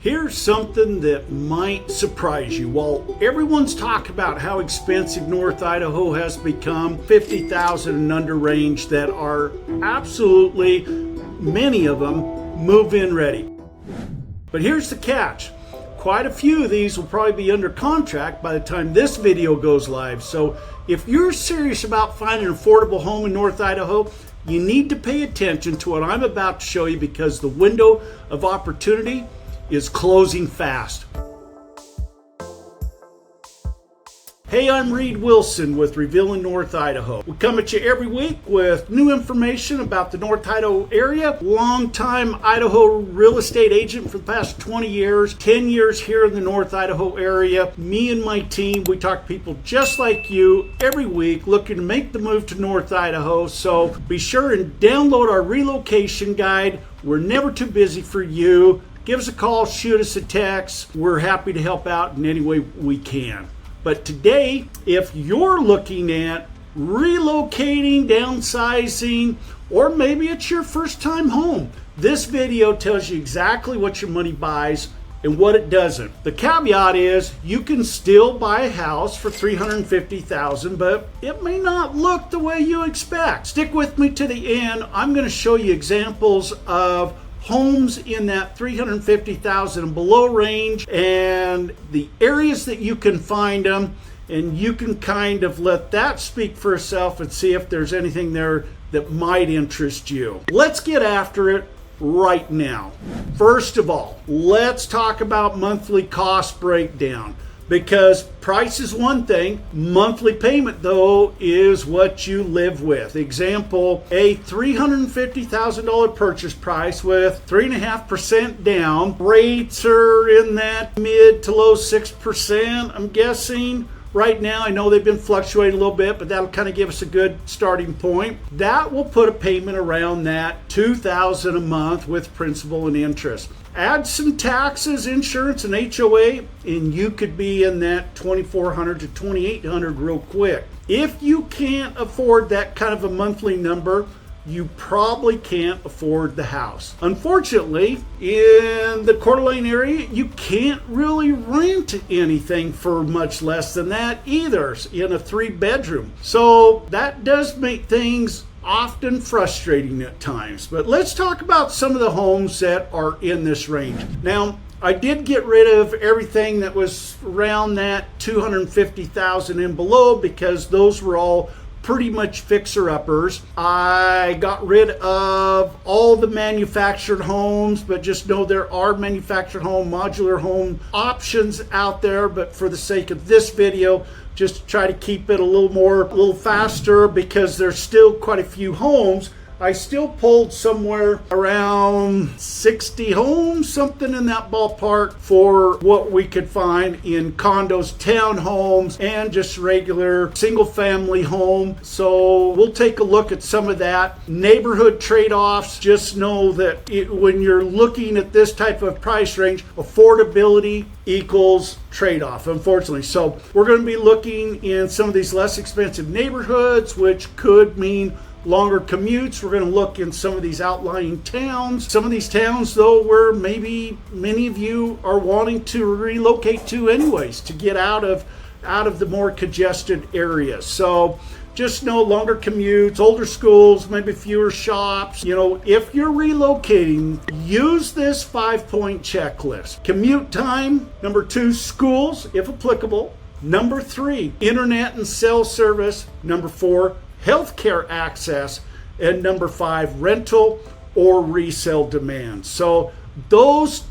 Here's something that might surprise you. While everyone's talking about how expensive North Idaho has become, 50,000 and under range that are absolutely, many of them, move-in ready. But here's the catch. Quite a few of these will probably be under contract by the time this video goes live. So if you're serious about finding an affordable home in North Idaho, you need to pay attention to what I'm about to show you, because the window of opportunity is closing fast. Hey, I'm Reed Wilson with Revealing North Idaho. We come at you every week with new information about the North Idaho area. Longtime Idaho real estate agent for the past 20 years, 10 years here in the North Idaho area. Me and my team, we talk to people just like you every week looking to make the move to North Idaho. So be sure and download our relocation guide. We're never too busy for you. Give us a call, shoot us a text. We're happy to help out in any way we can. But today, if you're looking at relocating, downsizing, or maybe it's your first time home, this video tells you exactly what your money buys and what it doesn't. The caveat is you can still buy a house for $350,000, but it may not look the way you expect. Stick with me to the end. I'm going to show you examples of homes in that $350,000 and below range and the areas that you can find them, and you can kind of let that speak for itself and see if there's anything there that might interest you. Let's get after it right now. First of all, let's talk about monthly cost breakdown, because price is one thing, monthly payment though is what you live with. Example, a $350,000 purchase price with 3.5% down. Rates are in that mid to low 6%, I'm guessing. Right now, I know they've been fluctuating a little bit, but that'll kind of give us a good starting point. That will put a payment around that $2,000 a month with principal and interest. Add some taxes, insurance, and HOA, and you could be in that $2,400 to $2,800 real quick. If you can't afford that kind of a monthly number, you probably can't afford the house. Unfortunately, in the Coeur d'Alene area, you can't really rent anything for much less than that either in a 3-bedroom. So that does make things often frustrating at times. But let's talk about some of the homes that are in this range. Now, I did get rid of everything that was around that $250,000 and below, because those were all pretty much fixer-uppers. I got rid of all the manufactured homes, but just know there are manufactured home, modular home options out there. But for the sake of this video, just try to keep it a little faster, because there's still quite a few homes. I still pulled somewhere around 60 homes, something in that ballpark, for what we could find in condos, townhomes, and just regular single family home. So we'll take a look at some of that. Neighborhood trade-offs, just know that when you're looking at this type of price range, affordability equals trade-off, unfortunately. So we're going to be looking in some of these less expensive neighborhoods, which could mean longer commutes. We're going to look in some of these outlying towns. Some of these towns, though, where maybe many of you are wanting to relocate to anyways, to get out of the more congested areas. So just know longer commutes, older schools, maybe fewer shops. You know, if you're relocating, use this 5-point checklist. Commute time. Number 2, schools, if applicable. Number 3, internet and cell service. Number 4, healthcare access. And number 5, rental or resale demand. So those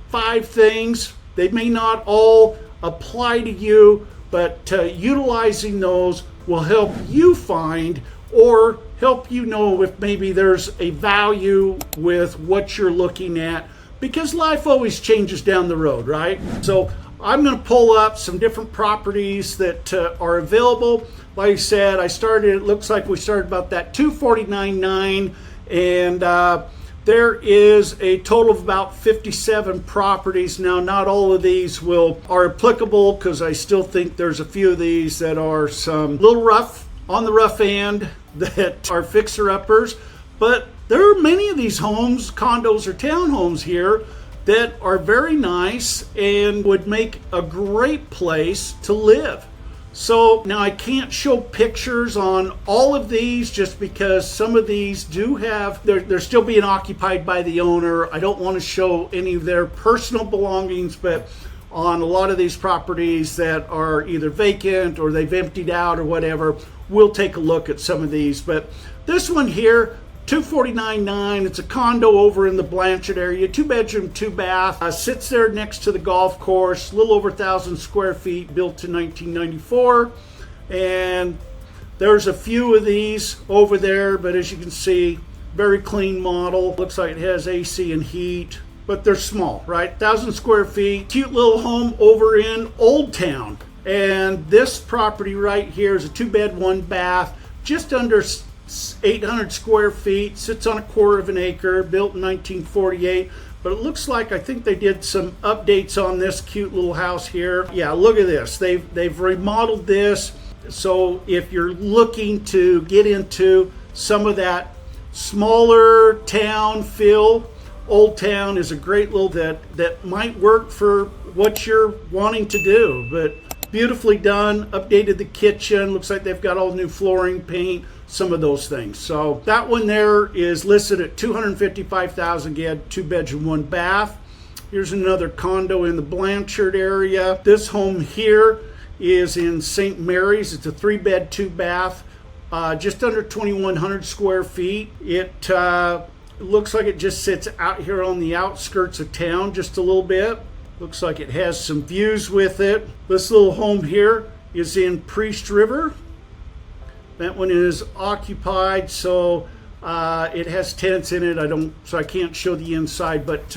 5 things, they may not all apply to you, but utilizing those will help you find, or help you know if maybe there's a value with what you're looking at, because life always changes down the road, right? So I'm going to pull up some different properties that are available. Like I said, it looks like we started about that $249,900, and there is a total of about 57 properties. Now, not all of these are applicable, because I still think there's a few of these that are some little rough, on the rough end, that are fixer-uppers. But there are many of these homes, condos or townhomes here, that are very nice and would make a great place to live. So now I can't show pictures on all of these just because some of these do have, they're still being occupied by the owner. I don't want to show any of their personal belongings, but on a lot of these properties that are either vacant or they've emptied out or whatever, we'll take a look at some of these. But this one here, 249.9, it's a condo over in the Blanchard area, 2-bedroom, 2-bath, sits there next to the golf course, a little over 1,000 square feet, built in 1994. And there's a few of these over there, but as you can see, very clean model. Looks like it has AC and heat, but they're small, right? 1,000 square feet, cute little home over in Old Town. And this property right here is a 2-bed, 1-bath, just under 800 square feet, sits on a quarter of an acre, built in 1948. But it looks like, I think they did some updates on this cute little house here. Yeah, look at this. They've remodeled this. So if you're looking to get into some of that smaller town feel, Old Town is a great little that might work for what you're wanting to do. But beautifully done, updated the kitchen. Looks like they've got all new flooring, paint, some of those things. So that one there is listed at $255,000, again, 2-bedroom, 1-bath. Here's another condo in the Blanchard area. This home here is in St. Mary's. It's a 3-bed, 2-bath, just under 2,100 square feet. It looks like it just sits out here on the outskirts of town just a little bit. Looks like it has some views with it. This little home here is in Priest River. That one is occupied, so it has tenants in it. So I can't show the inside, but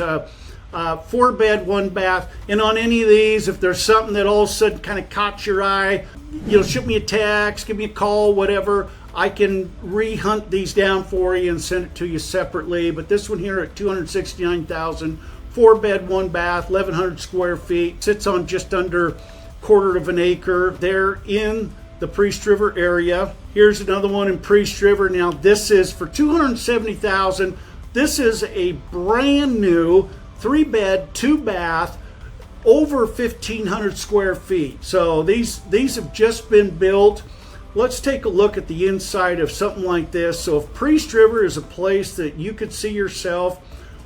4-bed, 1-bath. And on any of these, if there's something that all of a sudden kind of caught your eye, shoot me a text, give me a call, whatever. I can re-hunt these down for you and send it to you separately. But this one here at $269,000, 4-bed, 1-bath, 1,100 square feet, sits on just under quarter of an acre. They're in the Priest River area. Here's another one in Priest River. Now this is for $270,000. This is a brand new 3-bed, 2-bath, over 1,500 square feet. So these have just been built. Let's take a look at the inside of something like this. So if Priest River is a place that you could see yourself,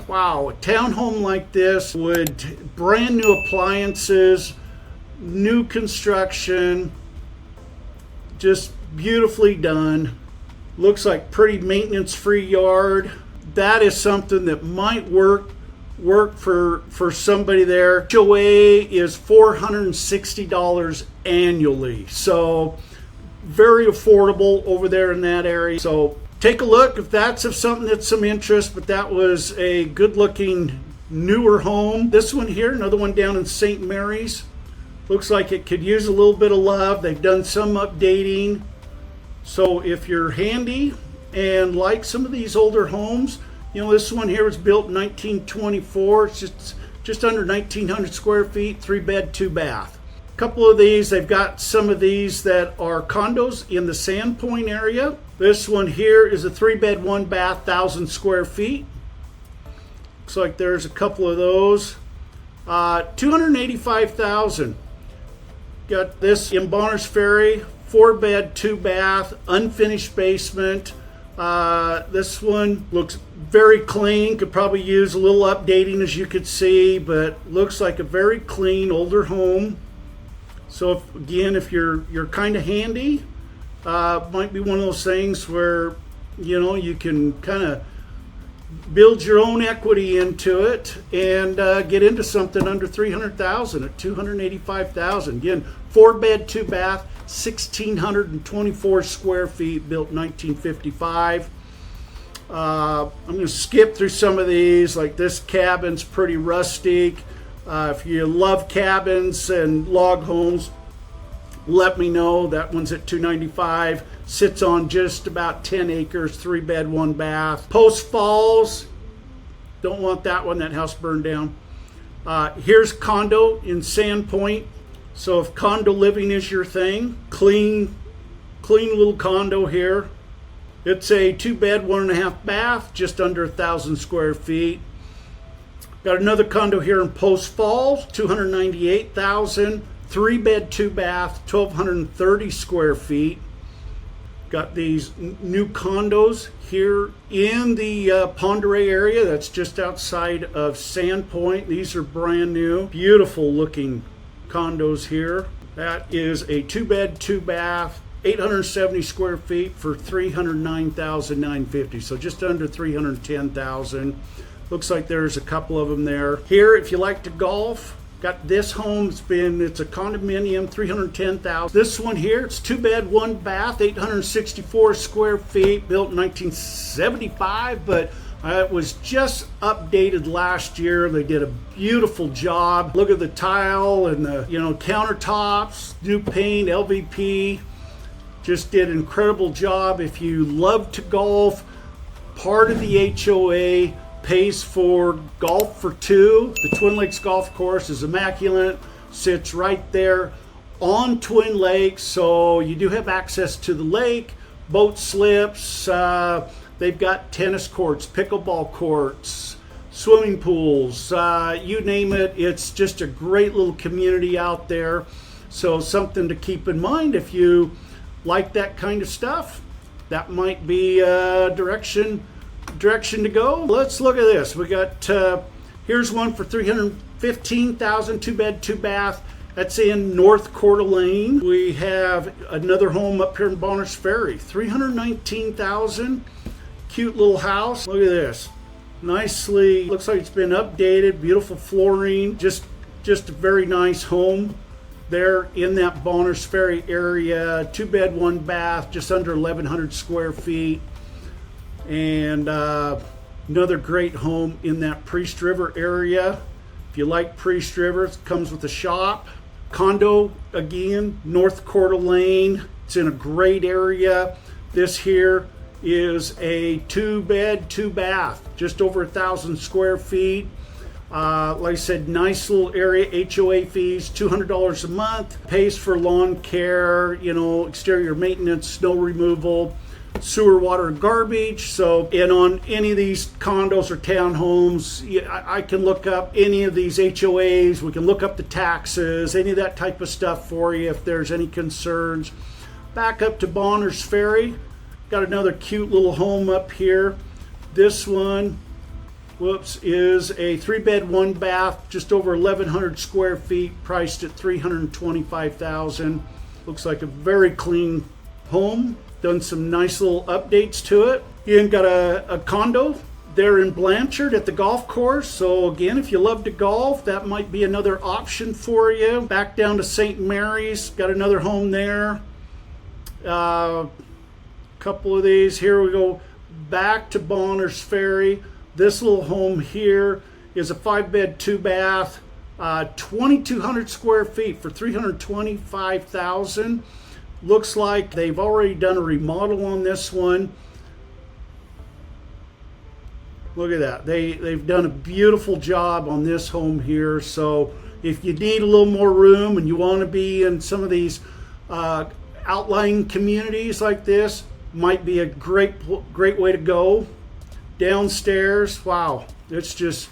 wow, a townhome like this would, brand new appliances, new construction, just beautifully done. Looks like pretty maintenance-free yard. That is something that might work for somebody there. HOA is $460 annually. So very affordable over there in that area. So take a look if that's of something that's some interest, but that was a good looking newer home. This one here, another one down in St. Mary's. Looks like it could use a little bit of love. They've done some updating. So if you're handy and like some of these older homes, this one here was built in 1924. It's just under 1,900 square feet, 3-bed, 2-bath. A couple of these, they've got some of these that are condos in the Sandpoint area. This one here is a 3-bed, 1-bath, 1,000 square feet. Looks like there's a couple of those. $285,000. Got this in Bonner's Ferry, 4-bed, 2-bath, unfinished basement. This one looks very clean, could probably use a little updating as you could see, but looks like a very clean older home. So if you're kind of handy, might be one of those things where you can kind of build your own equity into it and get into something under $300,000 at $285,000. Again, 4-bed, 2-bath, 1,624 square feet, built in 1955. I'm going to skip through some of these. Like this cabin's pretty rustic. If you love cabins and log homes, let me know. That one's at $295,000. Sits on just about 10 acres, 3-bed, 1-bath. Post Falls, don't want that one. That house burned down. Here's condo in Sandpoint. So if condo living is your thing, clean little condo here. It's a 2-bed, 1.5 bath, just under 1,000 square feet. Got another condo here in Post Falls, $298,000, 3-bed, 2-bath, 1,230 square feet. Got these new condos here in the Ponderay area. That's just outside of Sandpoint. These are brand new, beautiful looking condos here. That is a 2-bed, 2-bath, 870 square feet for $309,950. So just under $310,000. Looks like there's a couple of them there. Here, if you like to golf, got this home. It's a condominium, $310,000. This one here, it's 2-bed, 1-bath, 864 square feet, built in 1975, but it was just updated last year. They did a beautiful job. Look at the tile and the countertops, new paint, LVP. Just did an incredible job. If you love to golf, part of the HOA pays for golf for two. The Twin Lakes Golf Course is immaculate, sits right there on Twin Lakes, so you do have access to the lake, boat slips, they've got tennis courts, pickleball courts, swimming pools, you name it. It's just a great little community out there, so something to keep in mind if you like that kind of stuff. That might be a direction to go. Let's look at this. We got here's one for $315,000, 2-bed, 2-bath. That's in North Coeur d'Alene. We have another home up here in Bonners Ferry, $319,000. Cute little house. Look at this. Nicely, looks like it's been updated. Beautiful flooring. Just a very nice home there in that Bonners Ferry area. 2-bed, 1-bath, just under 1,100 square feet. And another great home in that Priest River area. If you like Priest River, it comes with a shop. Condo, again, North Coeur d'Alene. It's in a great area. This here is a 2-bed, 2-bath, just over 1,000 square feet. Like I said, nice little area. HOA fees, $200 a month. Pays for lawn care, exterior maintenance, snow removal, sewer, water, and garbage. So, and on any of these condos or townhomes, I can look up any of these HOAs. We can look up the taxes, any of that type of stuff for you if there's any concerns. Back up to Bonners Ferry. Got another cute little home up here. This one, is a 3-bed, 1-bath, just over 1,100 square feet, priced at $325,000. Looks like a very clean home. Done some nice little updates to it. You got a condo there in Blanchard at the golf course. So again, if you love to golf, that might be another option for you. Back down to St. Mary's, got another home there. Couple of these. Here we go back to Bonners Ferry. This little home here is a 5-bed, 2-bath, 2,200 square feet for $325,000. Looks like they've already done a remodel on this one. Look at that. They've done a beautiful job on this home here. So if you need a little more room and you want to be in some of these outlying communities like this, might be a great way to go. Downstairs, wow. This is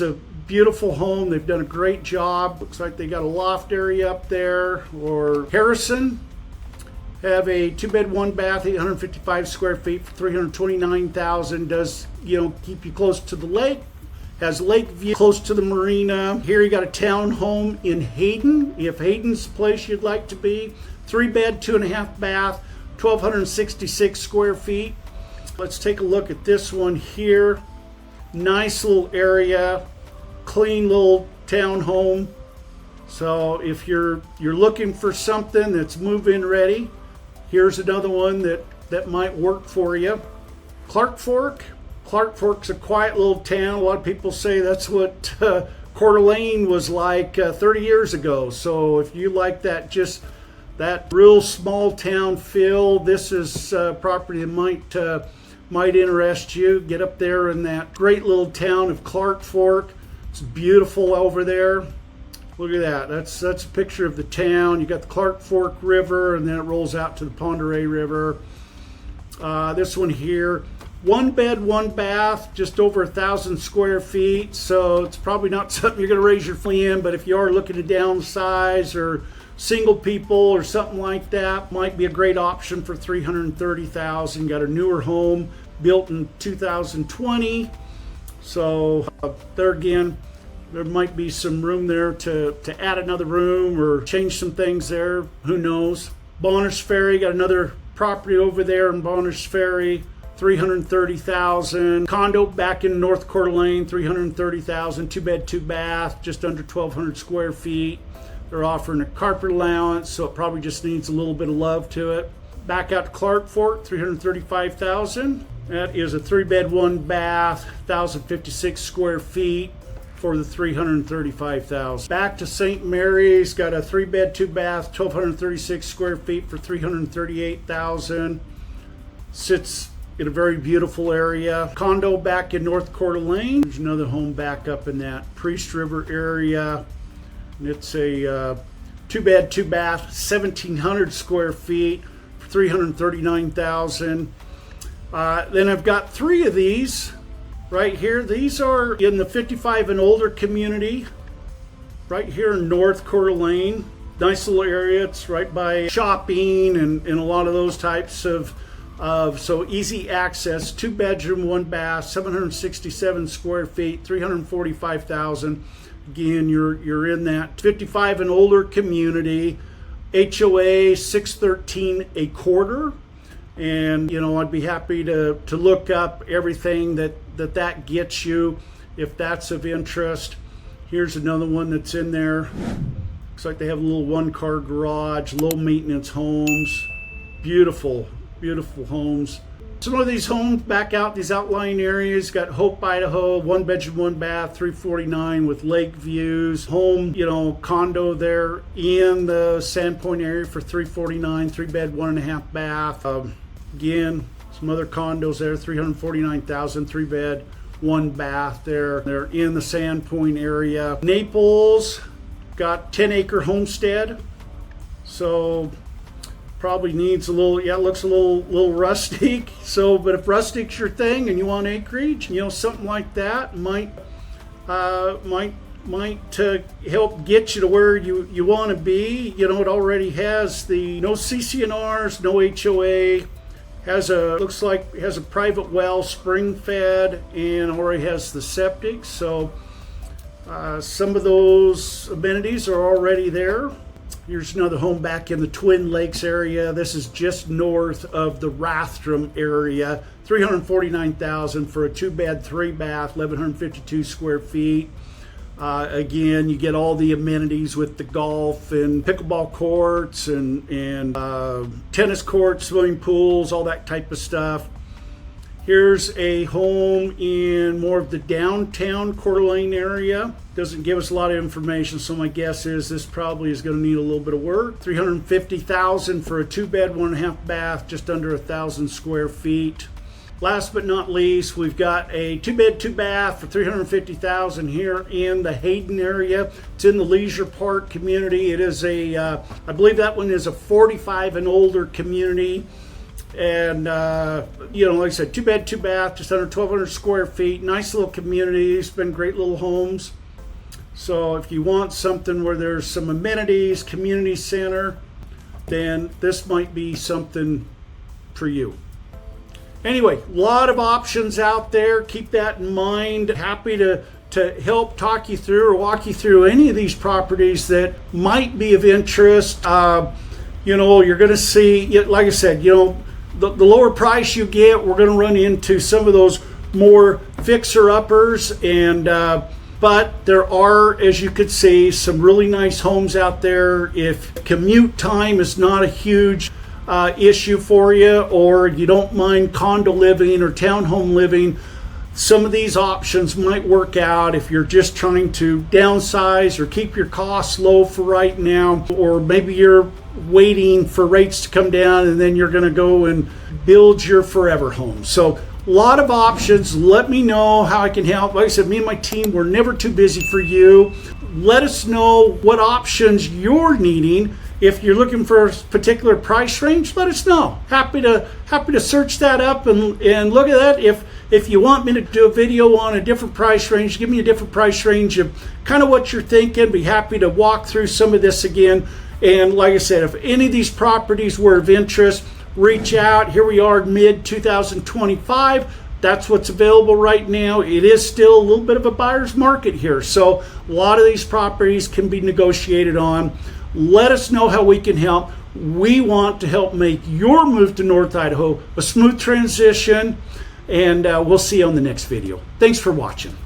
a beautiful home. They've done a great job. Looks like they got a loft area up there. Or Harrison have a 2-bed, 1-bath, 855 square feet for $329,000. Does keep you close to the lake. Has lake view, close to the marina. Here you got a town home in Hayden. If Hayden's the place you'd like to be, 3-bed, 2.5-bath, 1,266 square feet. Let's take a look at this one here. Nice little area, clean little town home. So if you're looking for something that's move-in ready, here's another one that might work for you. Clark Fork. Clark Fork's a quiet little town. A lot of people say that's what Coeur d'Alene was like 30 years ago. So if you like that, just that real small town feel, this is property that might interest you. Get up there in that great little town of Clark Fork. It's beautiful over there. Look at that. That's a picture of the town. You got the Clark Fork River, and then it rolls out to the Ponderay River. This one here, One bed, one bath, just over 1,000 square feet. So it's probably not something you're going to raise your family in, but if you are looking to downsize or single people or something like that, might be a great option for $330,000. Got a newer home built in 2020. So there again, there might be some room there to add another room or change some things there. Who knows? Bonners Ferry, got another property over there in Bonners Ferry, $330,000. Condo back in North Coeur d'Alene, $330,000. 2 bed, 2 bath, just under 1,200 square feet. They're offering a carpet allowance, so it probably just needs a little bit of love to it. Back out to Clark Fork, $335,000. That is a 3 bed, 1 bath, 1,056 square feet for the $335,000. Back to St. Mary's, got a 3 bed, 2 bath, 1,236 square feet for $338,000. Sits in a very beautiful area. Condo back in North Coeur d'Alene. There's another home back up in that Priest River area. It's a 2 bed, 2 bath, 1,700 square feet for $339,000. Then I've got 3 of these right here. These are in the 55 and older community, right here in North Coeur d'Alene. Nice little area. It's right by shopping and a lot of those types of so easy access. 2 bedroom, 1 bath, 767 square feet, $345,000. Again, you're in that 55 and older community. HOA 613 a quarter, and I'd be happy to look up everything that gets you if that's of interest. Here's another one that's in there. Looks like they have a little 1-car garage, low maintenance homes. Beautiful homes. Some of these homes back out these outlying areas. Got Hope, Idaho, 1 bedroom, 1 bath, $349,000 with lake views. Home, condo there in the Sandpoint area for $349,000, 3 bed, 1.5 bath. Again, some other condos there, $349,000, 3 bed, 1 bath there. They're in the Sandpoint area. Naples, got 10-acre homestead. So probably needs a little, it looks a little rustic. So, but if rustic's your thing and you want acreage, something like that might help get you to where you want to be. It already has no CCNRs, no HOA, looks like it has a private well, spring fed, and already has the septic. So some of those amenities are already there. Here's another home back in the Twin Lakes area. This is just north of the Rathdrum area. $349,000 for a 2 bed, 3 bath, 1,152 square feet. Again, you get all the amenities with the golf and pickleball courts and tennis courts, swimming pools, all that type of stuff. Here's a home in more of the downtown Coeur d'Alene area. Doesn't give us a lot of information, so my guess is this probably is going to need a little bit of work. $350,000 for a 2 bed, 1.5 bath, just under 1,000 square feet. Last but not least, we've got a 2 bed, 2 bath for $350,000 here in the Hayden area. It's in the Leisure Park community. It is I believe that one is a 45 and older community. And, like I said, 2 bed, 2 bath, just under 1,200 square feet. Nice little community. It's been great little homes. So if you want something where there's some amenities, community center, then this might be something for you. Anyway, a lot of options out there. Keep that in mind. Happy to help talk you through or walk you through any of these properties that might be of interest. You're going to see, like I said, the lower price you get, we're going to run into some of those more fixer-uppers, but there are, as you could see, some really nice homes out there. If commute time is not a huge issue for you, or you don't mind condo living or townhome living, some of these options might work out if you're just trying to downsize or keep your costs low for right now, or maybe you're waiting for rates to come down and then you're going to go and build your forever home. So a lot of options. Let me know how I can help. Like I said, me and my team, we're never too busy for you. Let us know what options you're needing, If you're looking for a particular price range, let us know. Happy to search that up and look at that. If you want me to do a video on a different price range, give me a different price range of kind of what you're thinking. Be happy to walk through some of this again. And like I said, if any of these properties were of interest, reach out. Here we are, mid 2025. That's what's available right now. It is still a little bit of a buyer's market here. So a lot of these properties can be negotiated on. Let us know how we can help. We want to help make your move to North Idaho a smooth transition. And we'll see you on the next video. Thanks for watching.